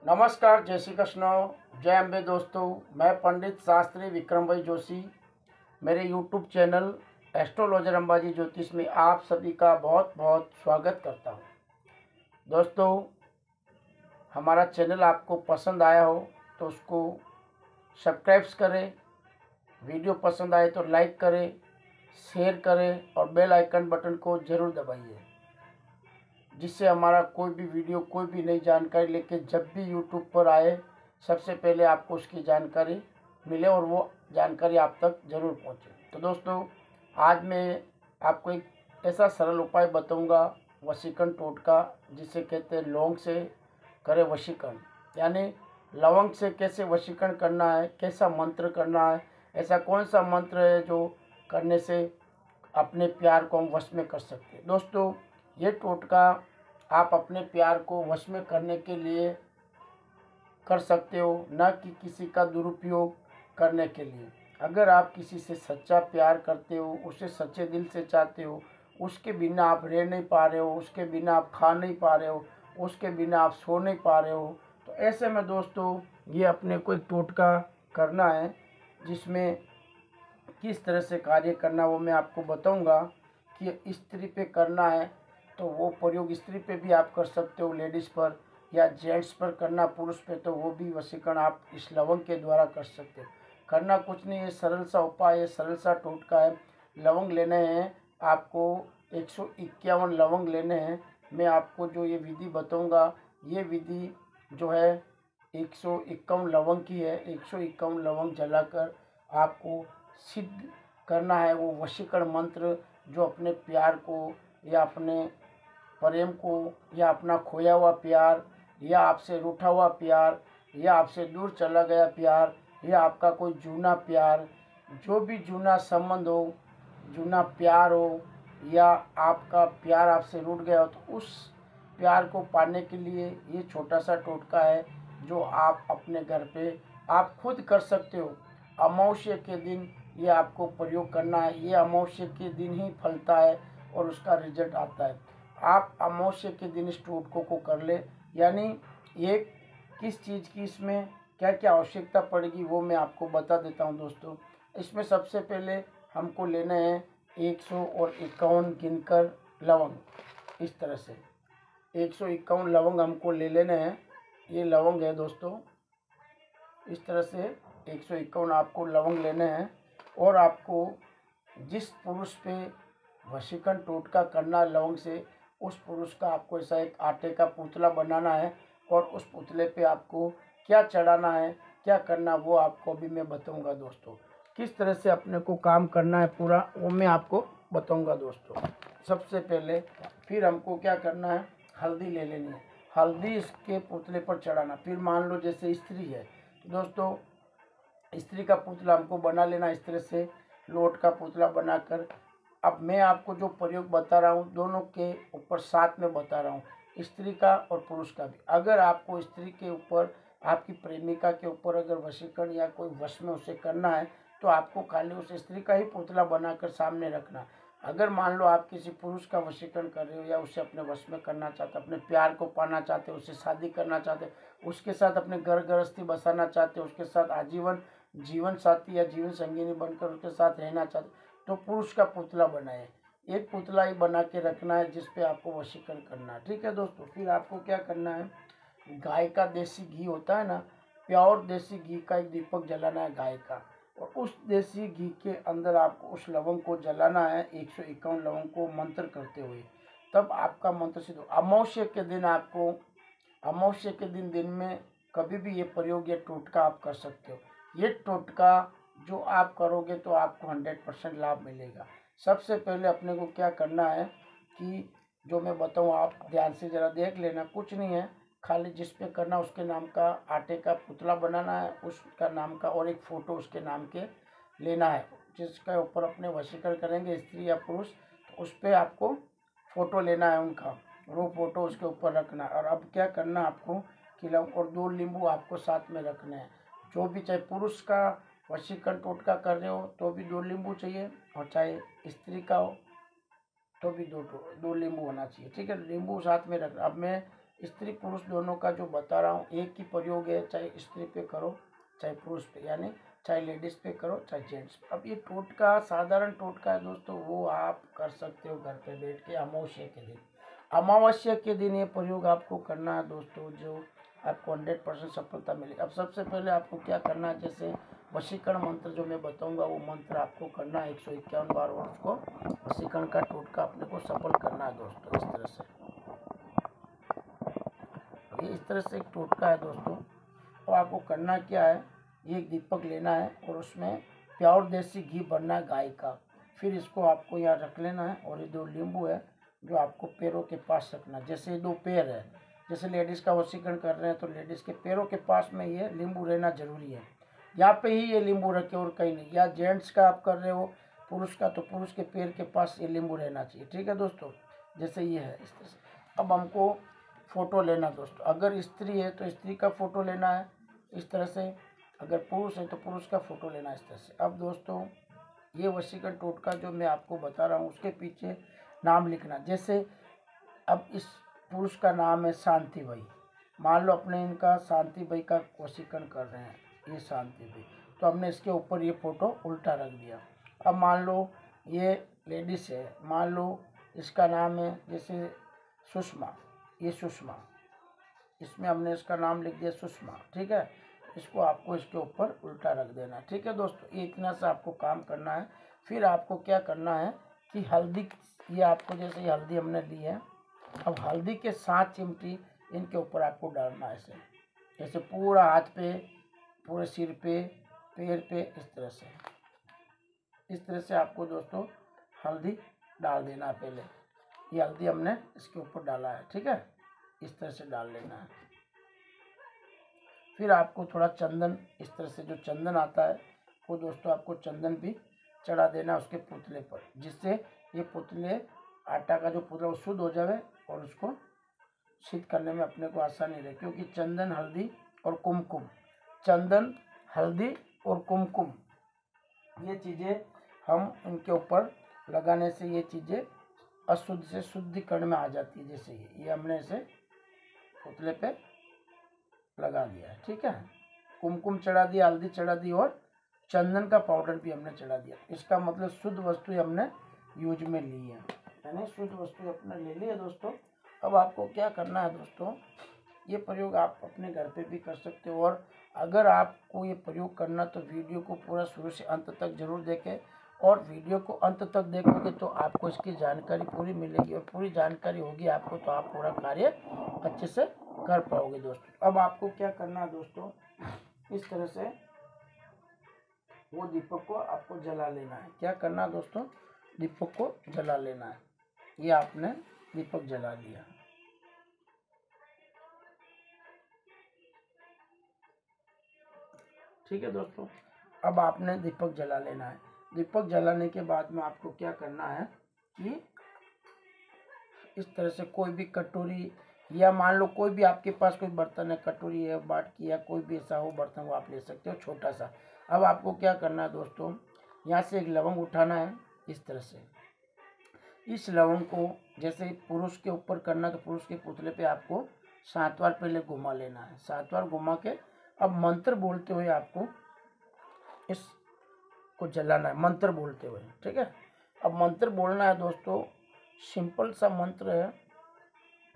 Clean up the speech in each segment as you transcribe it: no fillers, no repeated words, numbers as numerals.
नमस्कार, जय श्री कृष्ण, जय अम्बे दोस्तों। मैं पंडित शास्त्री विक्रम भाई जोशी मेरे यूट्यूब चैनल एस्ट्रोलॉजर अंबाजी ज्योतिष में आप सभी का बहुत बहुत स्वागत करता हूं। दोस्तों, हमारा चैनल आपको पसंद आया हो तो उसको सब्सक्राइब करें, वीडियो पसंद आए तो लाइक करें, शेयर करें और बेल आइकन बटन को ज़रूर दबाइए, जिससे हमारा कोई भी वीडियो, कोई भी नई जानकारी लेके जब भी यूट्यूब पर आए सबसे पहले आपको उसकी जानकारी मिले और वो जानकारी आप तक ज़रूर पहुंचे। तो दोस्तों, आज मैं आपको एक ऐसा सरल उपाय बताऊंगा, वशीकरण टोटका, जिसे कहते हैं लौंग से करे वशीकरण। यानी लवंग से कैसे वशीकरण करना है, कैसा मंत्र करना है, ऐसा कौन सा मंत्र है जो करने से अपने प्यार को हम वश में कर सकते हैं। दोस्तों, ये टोटका आप अपने प्यार को वश में करने के लिए कर सकते हो, न कि किसी का दुरुपयोग करने के लिए। अगर आप किसी से सच्चा प्यार करते हो, उसे सच्चे दिल से चाहते हो, उसके बिना आप रह नहीं पा रहे हो, उसके बिना आप खा नहीं पा रहे हो, उसके बिना आप सो नहीं पा रहे हो, तो ऐसे में दोस्तों ये अपने को एक टोटका करना है, जिसमें किस तरह से कार्य करना वो मैं आपको बताऊंगा। कि स्त्री पे करना है तो वो प्रयोग स्त्री पे भी आप कर सकते हो, लेडीज़ पर, या जेंट्स पर करना, पुरुष पे, तो वो भी वशीकरण आप इस लवंग के द्वारा कर सकते हो। करना कुछ नहीं है, सरल सा उपाय है, सरल सा टोटका है। लवंग लेने हैं आपको 151 लवंग लेने हैं। मैं आपको जो ये विधि बताऊंगा, ये विधि जो है 151 लवंग की है। 151 लवंग जलाकर आपको सिद्ध करना है वो वशीकरण मंत्र, जो अपने प्यार को या अपने प्रेम को या अपना खोया हुआ प्यार या आपसे रूठा हुआ प्यार या आपसे दूर चला गया प्यार या आपका कोई जूना प्यार, जो भी जूना संबंध हो, जूना प्यार हो, या आपका प्यार आपसे रूठ गया हो, तो उस प्यार को पाने के लिए ये छोटा सा टोटका है, जो आप अपने घर पे आप खुद कर सकते हो। अमावस्या के दिन ये आपको प्रयोग करना है। ये अमावस्या के दिन ही फलता है और उसका रिजल्ट आता है। आप अमावस्या के दिन इस टोटकों को कर ले। यानी ये किस चीज़ की, इसमें क्या क्या आवश्यकता पड़ेगी वो मैं आपको बता देता हूँ। दोस्तों, इसमें सबसे पहले हमको लेना है 151 गिनकर लवंग। इस तरह से 151 लवंग हमको ले लेने हैं। ये लवंग है दोस्तों, इस तरह से 151 आपको लवंग लेने हैं। और आपको जिस पुरुष पे वशीकरण टोटका करना लवंग से, उस पुरुष का आपको ऐसा एक आटे का पुतला बनाना है, और उस पुतले पे आपको क्या चढ़ाना है, क्या करना, वो आपको अभी मैं बताऊंगा। दोस्तों, किस तरह से अपने को काम करना है पूरा, वो मैं आपको बताऊंगा। दोस्तों, सबसे पहले फिर हमको क्या करना है, हल्दी ले लेनी है। हल्दी इसके पुतले पर चढ़ाना। फिर मान लो जैसे स्त्री है, दोस्तों स्त्री का पुतला हमको बना लेना, इस तरह से लोट का पुतला बनाकर। अब मैं आपको जो प्रयोग बता रहा हूँ, दोनों के ऊपर साथ में बता रहा हूँ, स्त्री का और पुरुष का भी। अगर आपको स्त्री के ऊपर, आपकी प्रेमिका के ऊपर अगर वशीकरण या कोई वश में उसे करना है, तो आपको खाली उस स्त्री का ही पुतला बनाकर सामने रखना। अगर मान लो आप किसी पुरुष का वशीकरण कर रहे हो, या उसे अपने वश में करना चाहते हो, अपने प्यार को पाना चाहते हो, उससे शादी करना चाहते हो, उसके साथ अपने घर गृहस्थी बसाना चाहते हो, उसके साथ आजीवन जीवन साथी या जीवन संगिनी बनकर उसके साथ रहना चाहते, तो पुरुष का पुतला बनाए। एक पुतला ही बना के रखना है, जिस पे आपको वशीकरण करना है। ठीक है दोस्तों, फिर आपको क्या करना है, गाय का देसी घी होता है ना, प्योर देसी घी का एक दीपक जलाना है गाय का, और उस देसी घी के अंदर आपको उस लवंग को जलाना है, 151 लवंग को मंत्र करते हुए। तब आपका मंत्र सिद्ध हो। अमावस्या के दिन आपको, अमावस्या के दिन में कभी भी ये प्रयोग, ये टोटका आप कर सकते हो। ये टोटका जो आप करोगे तो आपको 100% लाभ मिलेगा। सबसे पहले अपने को क्या करना है कि जो मैं बताऊँ आप ध्यान से ज़रा देख लेना। कुछ नहीं है, खाली जिस पे करना उसके नाम का आटे का पुतला बनाना है, उसका नाम का, और एक फ़ोटो उसके नाम के लेना है, जिसके ऊपर अपने वशीकरण करेंगे स्त्री या पुरुष, तो उस पर आपको फ़ोटो लेना है उनका, वो फ़ोटो उसके ऊपर रखना है। और अब क्या करना आपको कि और 2 नींबू आपको साथ में रखने हैं। जो भी, चाहे पुरुष का वशीकरण टोटका कर रहे हो तो भी 2 नींबू चाहिए, और चाहे स्त्री का हो तो भी दो नींबू होना चाहिए। ठीक है, नींबू साथ में रख। अब मैं स्त्री पुरुष दोनों का जो बता रहा हूँ एक ही प्रयोग है, चाहे स्त्री पे करो चाहे पुरुष पे, यानी चाहे लेडीज़ पे करो चाहे जेंट्स पे। अब ये टोटका साधारण टोटका है दोस्तों, वो आप कर सकते हो घर पे बैठ के अमावस्या के दिन। अमावस्या के दिन ये प्रयोग आपको करना है दोस्तों, जो आपको 100% सफलता मिलेगी। अब सबसे पहले आपको क्या करना है, जैसे वशीकरण मंत्र जो मैं बताऊंगा वो मंत्र आपको करना है 151 बार, और उसको वशीकरण का टोटका अपने को सफल करना है दोस्तों। इस तरह से ये इस तरह से एक टोटका है दोस्तों। और आपको करना क्या है, ये एक दीपक लेना है और उसमें प्योर देसी घी भरना है गाय का। फिर इसको आपको यहाँ रख लेना है, और ये 2 नींबू है जो आपको पैरों के पास रखना। जैसे ये 2 पैर है, जैसे लेडीज़ का वशीकरण कर रहे हैं तो लेडीज़ के पैरों के पास में ये नींबू रहना जरूरी है। यहाँ पे ही ये नींबू रखे और कहीं नहीं। या जेंट्स का आप कर रहे हो पुरुष का, तो पुरुष के पैर के पास ये नींबू रहना चाहिए। ठीक है दोस्तों, जैसे ये है इस तरह से। अब हमको फ़ोटो लेना दोस्तों, अगर स्त्री है तो स्त्री का फ़ोटो लेना है इस तरह से, अगर पुरुष है तो पुरुष का फ़ोटो लेना है इस तरह से। अब दोस्तों ये वशीकरण टोटका जो मैं आपको बता रहा हूँ उसके पीछे नाम लिखना। जैसे अब इस पुरुष का नाम है शांति भाई, मान लो अपने इनका शांति भाई का वशीकरण कर रहे हैं, ये शांति भाई, तो हमने इसके ऊपर ये फ़ोटो उल्टा रख दिया। अब मान लो ये लेडीज़ है, मान लो इसका नाम है जैसे सुषमा, ये सुषमा, इसमें हमने इसका नाम लिख दिया सुषमा। ठीक है, इसको आपको इसके ऊपर उल्टा रख देना। ठीक है दोस्तों, ये इतना सा आपको काम करना है। फिर आपको क्या करना है कि हल्दी, ये आपको जैसे ये हल्दी हमने ली है, अब हल्दी के 7 चिमटी इनके ऊपर आपको डालना है ऐसे, जैसे पूरा हाथ पे, पूरे सिर पे, पैर पे, इस तरह से आपको दोस्तों हल्दी डाल देना है। पहले ये हल्दी हमने इसके ऊपर डाला है, ठीक है, इस तरह से डाल लेना है। फिर आपको थोड़ा चंदन, इस तरह से जो चंदन आता है वो दोस्तों आपको चंदन भी चढ़ा देना उसके पुतले पर, जिससे ये पुतले, आटा का जो पुतला वो शुद्ध हो जाए और उसको सिद्ध करने में अपने को आसानी रहे। क्योंकि चंदन, हल्दी और कुमकुम, चंदन, हल्दी और कुमकुम, ये चीज़ें हम इनके ऊपर लगाने से ये चीज़ें अशुद्ध से शुद्धिकरण में आ जाती है। जैसे ये हमने इसे पुतले पे लगा दिया है, ठीक है, कुमकुम चढ़ा दिया, हल्दी चढ़ा दी और चंदन का पाउडर भी हमने चढ़ा दिया। इसका मतलब शुद्ध वस्तु हमने यूज में ली है, यानी शुद्ध वस्तु अपने ले ली है दोस्तों। अब आपको क्या करना है दोस्तों, ये प्रयोग आप अपने घर पे भी कर सकते हो, और अगर आपको ये प्रयोग करना तो वीडियो को पूरा शुरू से अंत तक जरूर देखें, और वीडियो को अंत तक देखोगे तो आपको इसकी जानकारी पूरी मिलेगी, और पूरी जानकारी होगी आपको तो आप पूरा कार्य अच्छे से कर पाओगे दोस्तों। अब आपको क्या करना है दोस्तों, इस तरह से वो दीपक को आपको जला लेना है। क्या करना है दोस्तों, दीपक को जला लेना है। ये आपने दीपक जला लिया, ठीक है दोस्तों। अब आपने दीपक जला लेना है। दीपक जलाने के बाद में आपको क्या करना है कि इस तरह से कोई भी कटोरी, या मान लो कोई भी आपके पास कोई बर्तन है, कटोरी है, बाटकी या कोई भी ऐसा हो बर्तन, वो आप ले सकते हो छोटा सा। अब आपको क्या करना है दोस्तों, यहाँ से एक लवंग उठाना है इस तरह से। इस लवंग को जैसे पुरुष के ऊपर करना, तो पुरुष के पुतले पे आपको 7 बार पहले घुमा लेना है, 7 बार घुमा के अब मंत्र बोलते हुए आपको इसको जलाना है, मंत्र बोलते हुए, ठीक है। अब मंत्र बोलना है दोस्तों, सिंपल सा मंत्र है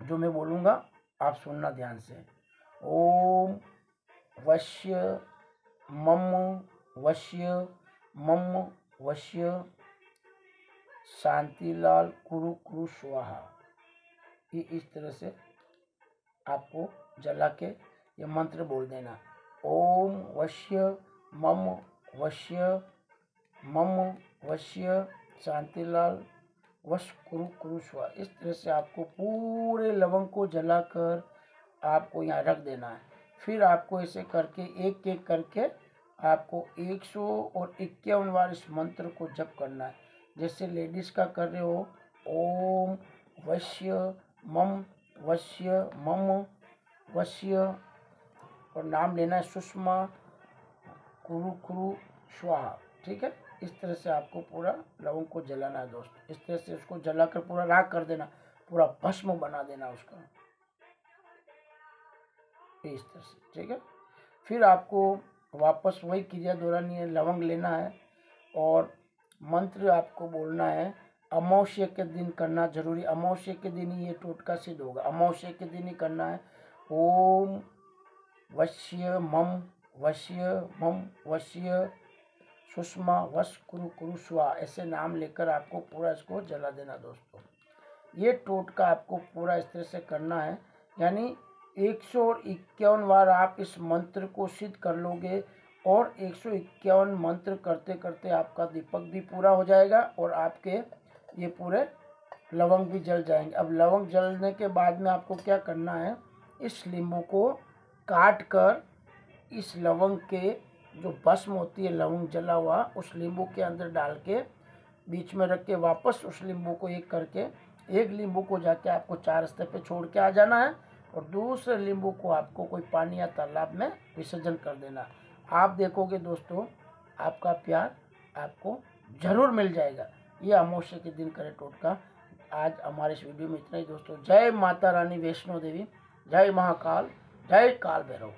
जो मैं बोलूँगा, आप सुनना ध्यान से। ओम वश्य मम वश्य मम वश्य शांतिलाल कुरु कुरु स्वाहा। ये इस तरह से आपको जला के ये मंत्र बोल देना। ओम वश्य मम वश्य मम वश्य शांतिलाल वश कुरु कुरु स्वाहा। इस तरह से आपको पूरे लवंग को जलाकर आपको यहाँ रख देना है। फिर आपको ऐसे करके एक एक करके आपको 151 बार इस मंत्र को जप करना है। जैसे लेडीज़ का कर रहे हो, ओम वश्य मम वश्य, और नाम लेना है सुषमा कुरु कुरु स्वाहा, ठीक है। इस तरह से आपको पूरा लवंग को जलाना है दोस्तों। इस तरह से उसको जलाकर पूरा राख कर देना, पूरा भस्म बना देना उसका। इस तरह से, ठीक है। फिर आपको वापस वही क्रिया दोहरानी है, लवंग लेना है और मंत्र आपको बोलना है। अमावस्या के दिन करना जरूरी, अमावस्या के दिन ही ये टोटका सिद्ध होगा, अमावस्या के दिन ही करना है। ओम वश्य मम वश्य सुषमा वश कुरु कुरु स्वा, ऐसे नाम लेकर आपको पूरा इसको जला देना दोस्तों। ये टोटका आपको पूरा इस तरह से करना है, यानी 151 बार आप इस मंत्र को सिद्ध कर लोगे और 151 मंत्र करते करते आपका दीपक भी पूरा हो जाएगा और आपके ये पूरे लवंग भी जल जाएंगे। अब लवंग जलने के बाद में आपको क्या करना है, इस नींबू को काट कर इस लवंग के जो भस्म होती है लवंग जला हुआ, उस नींबू के अंदर डाल के बीच में रख के वापस उस नींबू को एक करके, एक नींबू को जाके आपको 4 रास्ते पे छोड़ के आ जाना है और दूसरे नींबू को आपको कोई पानी या तालाब में विसर्जन कर देना। आप देखोगे दोस्तों आपका प्यार आपको जरूर मिल जाएगा। ये अमावस्या के दिन करे टोटका। आज हमारे इस वीडियो में इतना ही दोस्तों। जय माता रानी वैष्णो देवी, जय महाकाल, जय काल भैरव।